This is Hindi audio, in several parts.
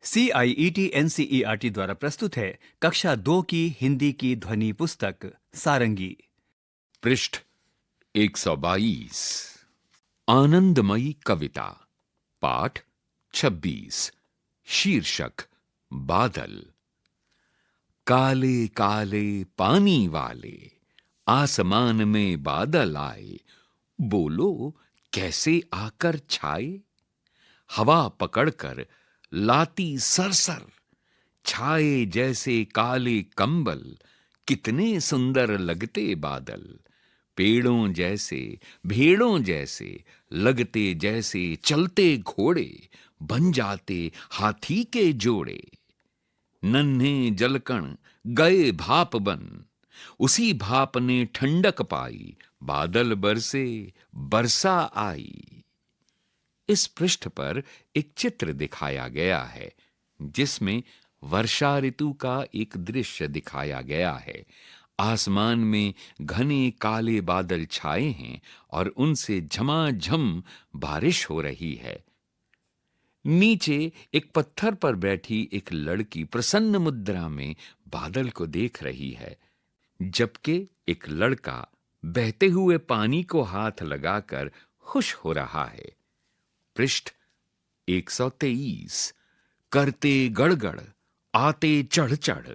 CIET NCERT द्वारा प्रस्तुत है कक्षा 2 की हिंदी की ध्वनि पुस्तक सारंगी। पृष्ठ 122। आनंदमयी कविता, पाठ 26। शीर्षक बादल। काले काले पानी वाले आसमान में बादल आए, बोलो कैसे आकर छाए। हवा पकड़कर लाती सरसर, छाए जैसे काले कंबल, कितने सुंदर लगते बादल। पेड़ों जैसे भेड़ों जैसे लगते, जैसे चलते घोड़े, बन जाते हाथी के जोड़े। नन्हे जलकण गए भाप बन, उसी भाप ने ठंडक पाई, बादल बरसे बरसा आई। इस पृष्ठ पर एक चित्र दिखाया गया है जिसमें वर्षा ऋतु का एक दृश्य दिखाया गया है। आसमान में घने काले बादल छाए हैं और उनसे झमाझम बारिश हो रही है। नीचे एक पत्थर पर बैठी एक लड़की प्रसन्न मुद्रा में बादल को देख रही है, जबकि एक लड़का बहते हुए पानी को हाथ लगाकर खुश हो रहा है। पृष्ठ 123। करते गड़गड़ आते चढ़ चढ़,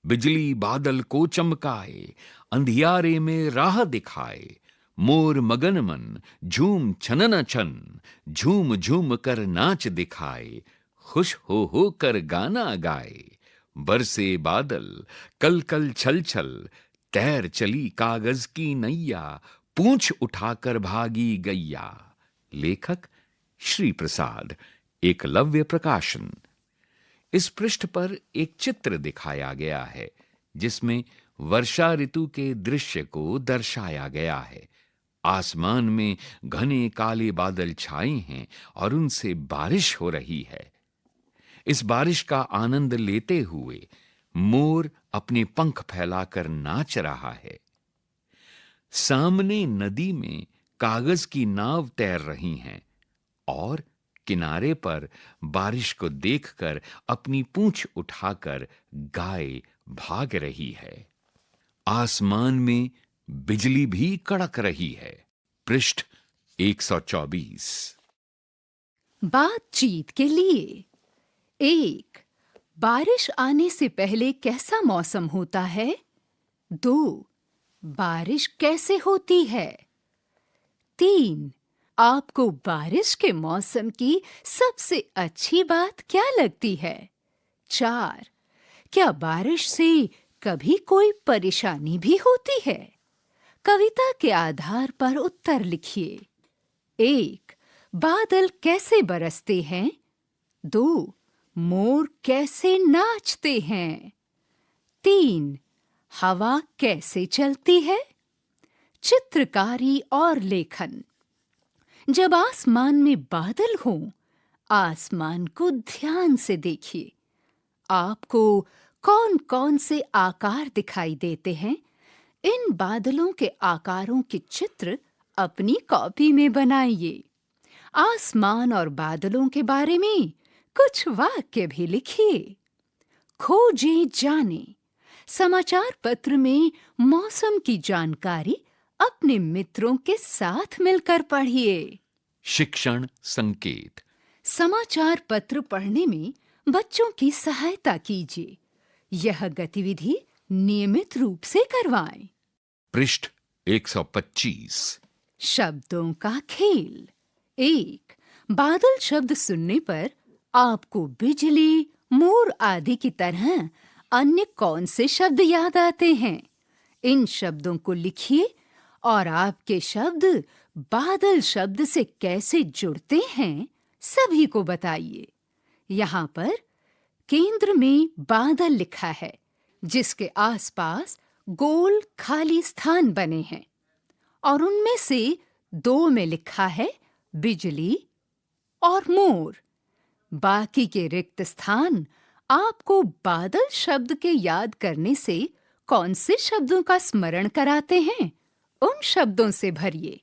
बिजली बादल को चमकाए, अंधियारे में राह दिखाए। मोर मगन मन झूम छनन छन, झूम झूम कर नाच दिखाए, खुश हो कर गाना गाए। बरसे बादल कल कल छल छल, तैर चली कागज की नैया, पूंछ उठाकर भागी गैया। लेखक श्री प्रसाद, एकलव्य प्रकाशन। इस पृष्ठ पर एक चित्र दिखाया गया है जिसमें वर्षा ऋतु के दृश्य को दर्शाया गया है। आसमान में घने काले बादल छाए हैं और उनसे बारिश हो रही है। इस बारिश का आनंद लेते हुए मोर अपने पंख फैलाकर नाच रहा है। सामने नदी में कागज की नाव तैर रही हैं और किनारे पर बारिश को देखकर अपनी पूंछ उठाकर गाय भाग रही है। आसमान में बिजली भी कड़क रही है। पृष्ठ 124। बातचीत के लिए। 1. बारिश आने से पहले कैसा मौसम होता है? 2. बारिश कैसे होती है? 3. आपको बारिश के मौसम की सबसे अच्छी बात क्या लगती है? 4. क्या बारिश से कभी कोई परेशानी भी होती है? कविता के आधार पर उत्तर लिखिए। 1. बादल कैसे बरसते हैं? 2. मोर कैसे नाचते हैं? 3. हवा कैसे चलती है? चित्रकारी और लेखन। जब आसमान में बादल हों, आसमान को ध्यान से देखिए। आपको कौन-कौन से आकार दिखाई देते हैं? इन बादलों के आकारों के चित्र अपनी कॉपी में बनाइए। आसमान और बादलों के बारे में कुछ वाक्य भी लिखिए। खोजें जानें। समाचार पत्र में मौसम की जानकारी अपने मित्रों के साथ मिलकर पढ़िए। शिक्षण संकेत। समाचार पत्र पढ़ने में बच्चों की सहायता कीजिए। यह गतिविधि नियमित रूप से करवाएं। पृष्ठ 125। शब्दों का खेल। 1. बादल शब्द सुनने पर आपको बिजली, मोर आदि की तरह अन्य कौन से शब्द याद आते हैं? इन शब्दों को लिखिए और आपके शब्द बादल शब्द से कैसे जुड़ते हैं, सभी को बताइए। यहाँ पर केंद्र में बादल लिखा है, जिसके आसपास गोल खाली स्थान बने हैं और उनमें से 2 में लिखा है बिजली और मोर। बाकी के रिक्त स्थान आपको बादल शब्द के याद करने से कौन से शब्दों का स्मरण कराते हैं, उन शब्दों से भरिए।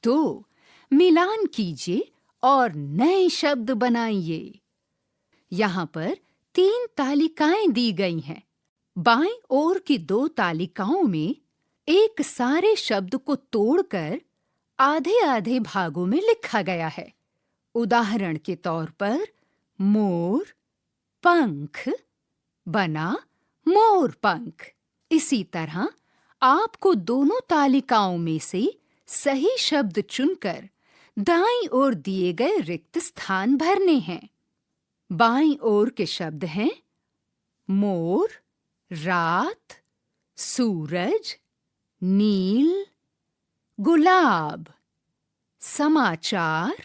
2. मिलान कीजिए और नए शब्द बनाइए। यहाँ पर 3 तालिकाएं दी गई हैं। बाईं ओर की 2 तालिकाओं में एक सारे शब्द को तोड़कर आधे-आधे भागों में लिखा गया है। उदाहरण के तौर पर मोर पंख बना मोर पंख। इसी तरह आपको दोनों तालिकाओं में से सही शब्द चुनकर दाईं ओर दिए गए रिक्त स्थान भरने हैं। बाईं ओर के शब्द हैं मोर, रात, सूरज, नील, गुलाब, समाचार,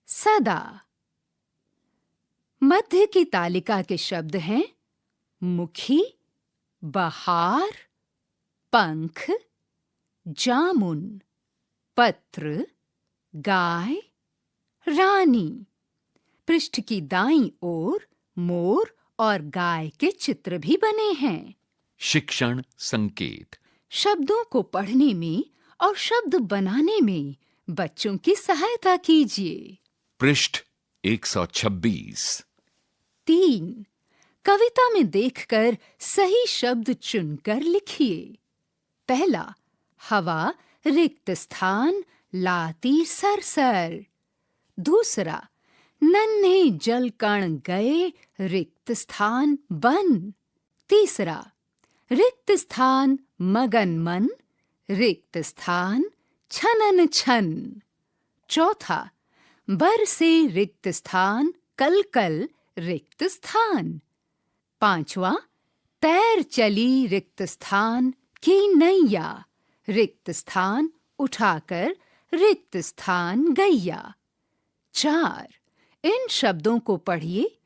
सदा। मध्य की तालिका के शब्द हैं मुखी, बहार, पंख, जामुन, पत्र, गाय, रानी। पृष्ठ की दाईं ओर मोर और गाय के चित्र भी बने हैं। शिक्षण संकेत। शब्दों को पढ़ने में और शब्द बनाने में बच्चों की सहायता कीजिए। पृष्ठ 126। 3. कविता में देखकर सही शब्द चुनकर लिखिए। पहला, हवा रिक्त स्थान लाती सरसर। दूसरा, नन्हे जल कण गए रिक्त स्थान बन। तीसरा, रिक्त स्थान मगन मन रिक्त स्थान छनन छन। चौथा, बर से रिक्त स्थान कल कल रिक्त स्थान। पांचवा, तैर चली रिक्त स्थान की नैया रिक्त स्थान उठाकर रिक्त स्थान गैया। 4. इन शब्दों को पढ़िए।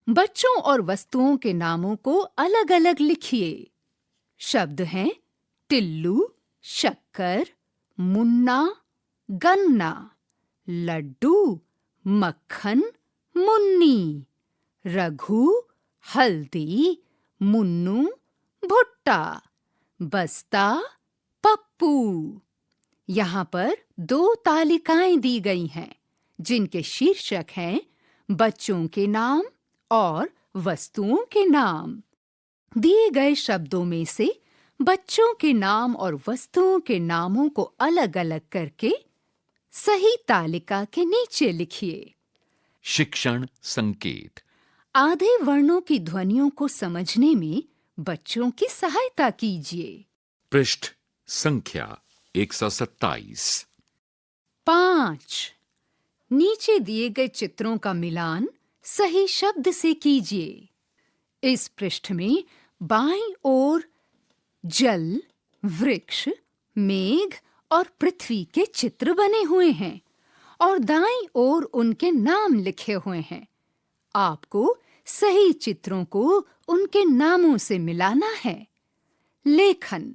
बच्चों और वस्तुओं के नामों को अलग-अलग लिखिए। शब्द हैं टिल्लू, शक्कर, मुन्ना, गन्ना, लड्डू, मक्खन, मुन्नी, रघु, हल्दी, मुन्नू, भुट्टा, बस्ता, पप्पू। यहाँ पर 2 तालिकाएं दी गई हैं, जिनके शीर्षक हैं बच्चों के नाम और वस्तुओं के नाम। दिए गए शब्दों में से बच्चों के नाम और वस्तुओं के नामों को अलग-अलग करके सही तालिका के नीचे लिखिए। शिक्षण संकेत। आधे वर्णों की ध्वनियों को समझने में बच्चों की सहायता कीजिए। पृष्ठ संख्या 127। 5. नीचे दिए गए चित्रों का मिलान सही शब्द से कीजिए। इस पृष्ठ में बाईं ओर जल, वृक्ष, मेघ और पृथ्वी के चित्र बने हुए हैं और दाईं ओर उनके नाम लिखे हुए हैं। आपको सही चित्रों को उनके नामों से मिलाना है। लेखन।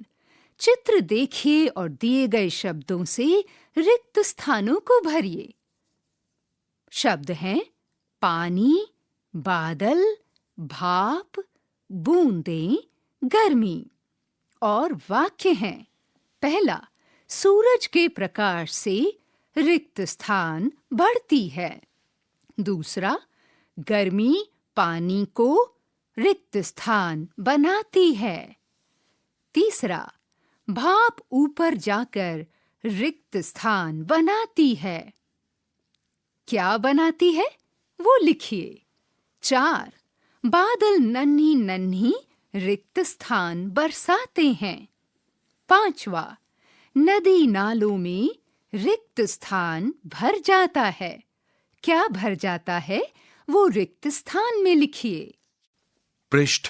चित्र देखिए और दिए गए शब्दों से रिक्त स्थानों को भरिए। शब्द हैं पानी, बादल, भाप, बूंदें, गर्मी। और वाक्य हैं पहला, सूरज के प्रकाश से रिक्त स्थान बढ़ती है। दूसरा, गर्मी पानी को रिक्त स्थान बनाती है। तीसरा, भाप ऊपर जाकर रिक्त स्थान बनाती है। क्या बनाती है वो लिखिए। 4. बादल नन्ही नन्ही रिक्त स्थान बरसाते हैं। 5वां, नदी नालों में रिक्त स्थान भर जाता है। क्या भर जाता है वो रिक्त स्थान में लिखिए। पृष्ठ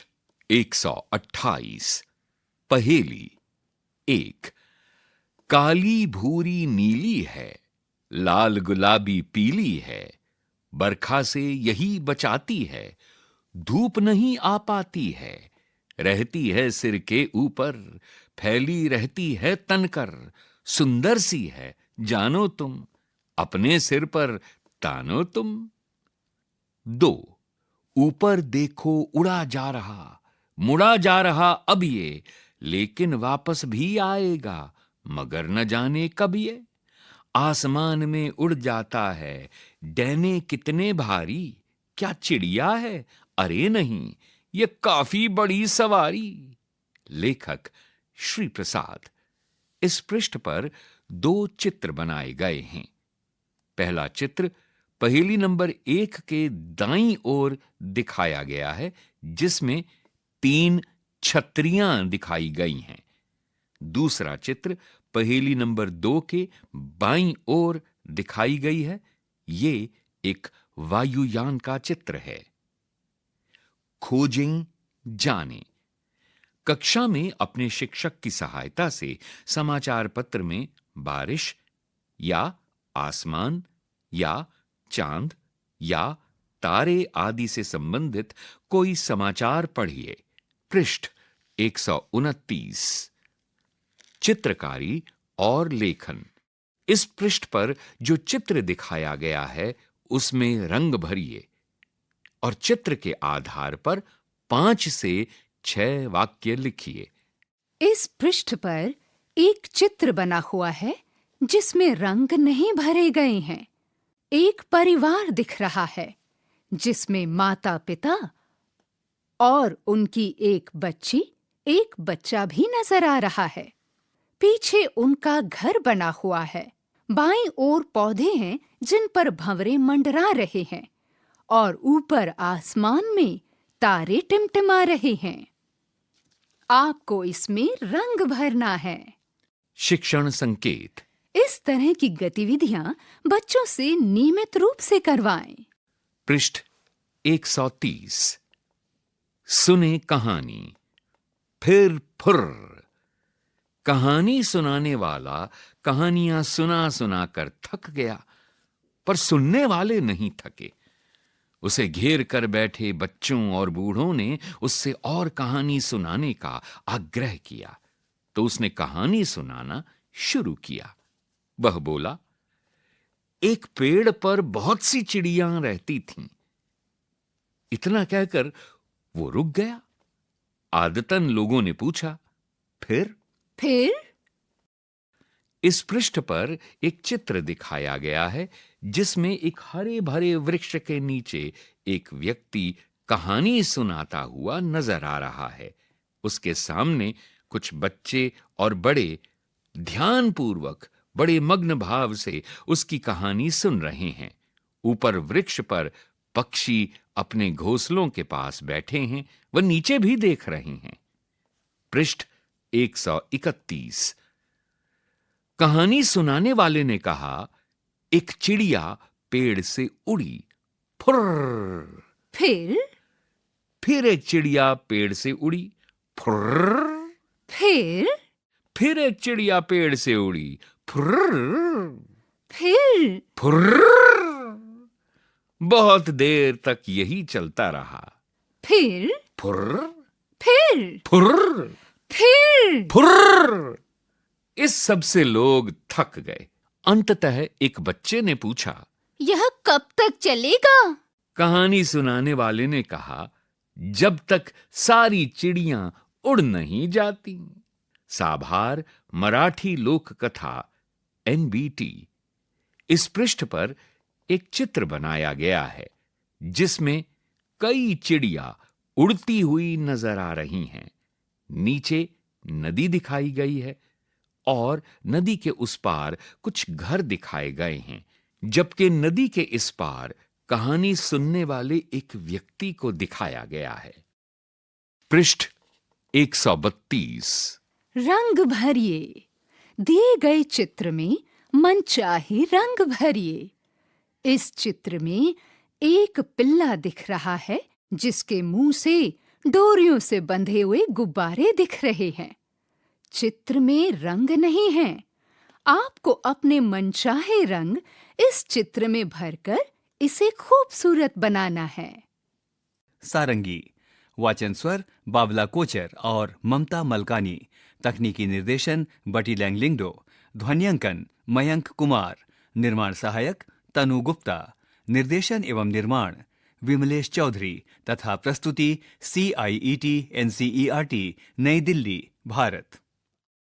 128। पहेली। 1. काली भूरी नीली है, लाल गुलाबी पीली है, बरखा से यही बचाती है, धूप नहीं आ पाती है, रहती है सिर के ऊपर, फैली रहती है तनकर, सुंदर सी है जानो तुम, अपने सिर पर तानो तुम। 2. ऊपर देखो उड़ा जा रहा, मुड़ा जा रहा अब ये, लेकिन वापस भी आएगा, मगर न जाने कब ये। आसमान में उड़ जाता है, डैने कितने भारी, क्या चिड़िया है? अरे नहीं, ये काफी बड़ी सवारी। लेखक श्री प्रसाद। इस पृष्ठ पर 2 चित्र बनाए गए हैं। पहला चित्र पहेली नंबर 1 के दाईं ओर दिखाया गया है, जिसमें 3 छतरियां दिखाई गई हैं। दूसरा चित्र पहेली नंबर 2 के बाईं ओर दिखाई गई है। ये एक वायुयान का चित्र है। खोजें, जानें। कक्षा में अपने शिक्षक की सहायता से समाचार पत्र में बारिश या आसमान या चांद या तारे आदि से संबंधित कोई समाचार पढ़िए। पृष्ठ 129। चित्रकारी और लेखन। इस पृष्ठ पर जो चित्र दिखाया गया है उसमें रंग भरिए और चित्र के आधार पर 5 से 6 वाक्य लिखिए। इस पृष्ठ पर एक चित्र बना हुआ है जिसमें रंग नहीं भरे गए हैं। एक परिवार दिख रहा है जिसमें माता पिता और उनकी एक बच्ची, एक बच्चा भी नजर आ रहा है। पीछे उनका घर बना हुआ है। बाईं ओर पौधे हैं जिन पर भंवरे मंडरा रहे हैं और ऊपर आसमान में तारे टिमटिमा रहे हैं। आपको इसमें रंग भरना है। शिक्षण संकेत। इस तरह की गतिविधियां बच्चों से नियमित रूप से करवाएं। पृष्ठ 130। सुने कहानी। फिर फुर। कहानी सुनाने वाला कहानियां सुना सुना कर थक गया, पर सुनने वाले नहीं थके। उसे घेर कर बैठे बच्चों और बूढ़ों ने उससे और कहानी सुनाने का आग्रह किया, तो उसने कहानी सुनाना शुरू किया। वह बोला, एक पेड़ पर बहुत सी चिड़ियां रहती थीं। इतना कहकर वो रुक गया। आदतन लोगों ने पूछा, फिर? इस पृष्ठ पर एक चित्र दिखाया गया है जिसमें एक हरे भरे वृक्ष के नीचे एक व्यक्ति कहानी सुनाता हुआ नजर आ रहा है। उसके सामने कुछ बच्चे और बड़े ध्यानपूर्वक, बड़े मग्न भाव से उसकी कहानी सुन रहे हैं। ऊपर वृक्ष पर पक्षी अपने घोंसलों के पास बैठे हैं, वह नीचे भी देख रहे हैं। पृष्ठ 131। कहानी सुनाने वाले ने कहा, एक चिड़िया पेड़ से उड़ी। फुर्र। फिर एक चिड़िया पेड़ से उड़ी। फुर्र। फिर एक चिड़िया पेड़ से उड़ी। फुर्र। फुर्र। बहुत देर तक यही चलता रहा। फुर्र। फुर्र। फुर्र। इस सब से लोग थक गए। अंततः एक बच्चे ने पूछा, यह कब तक चलेगा? कहानी सुनाने वाले ने कहा, जब तक सारी चिड़ियां उड़ नहीं जाती। साभार मराठी लोक कथा NBT। इस पृष्ठ पर एक चित्र बनाया गया है जिसमें कई चिड़िया उड़ती हुई नजर आ रही हैं। नीचे नदी दिखाई गई है और नदी के उस पार कुछ घर दिखाए गए हैं, जबकि नदी के इस पार कहानी सुनने वाले एक व्यक्ति को दिखाया गया है। पृष्ठ 132। रंग भरिए। दिए गए चित्र में मनचाहे रंग भरिए। इस चित्र में एक पिल्ला दिख रहा है जिसके मुंह से डोरियों से बंधे हुए गुब्बारे दिख रहे हैं। चित्र में रंग नहीं है। आपको अपने मनचाहे रंग इस चित्र में भरकर इसे खूबसूरत बनाना है। सारंगी। वाचन स्वर बाबला कोचर और ममता मलकानी। तकनीकी निर्देशन बटी लैंगलिंगडो। ध्वन्यांकन मयंक कुमार। निर्माण सहायक तनु गुप्ता। निर्देशन एवं निर्माण विमलेश चौधरी तथा प्रस्तुति CIET NCERT नई दिल्ली, भारत।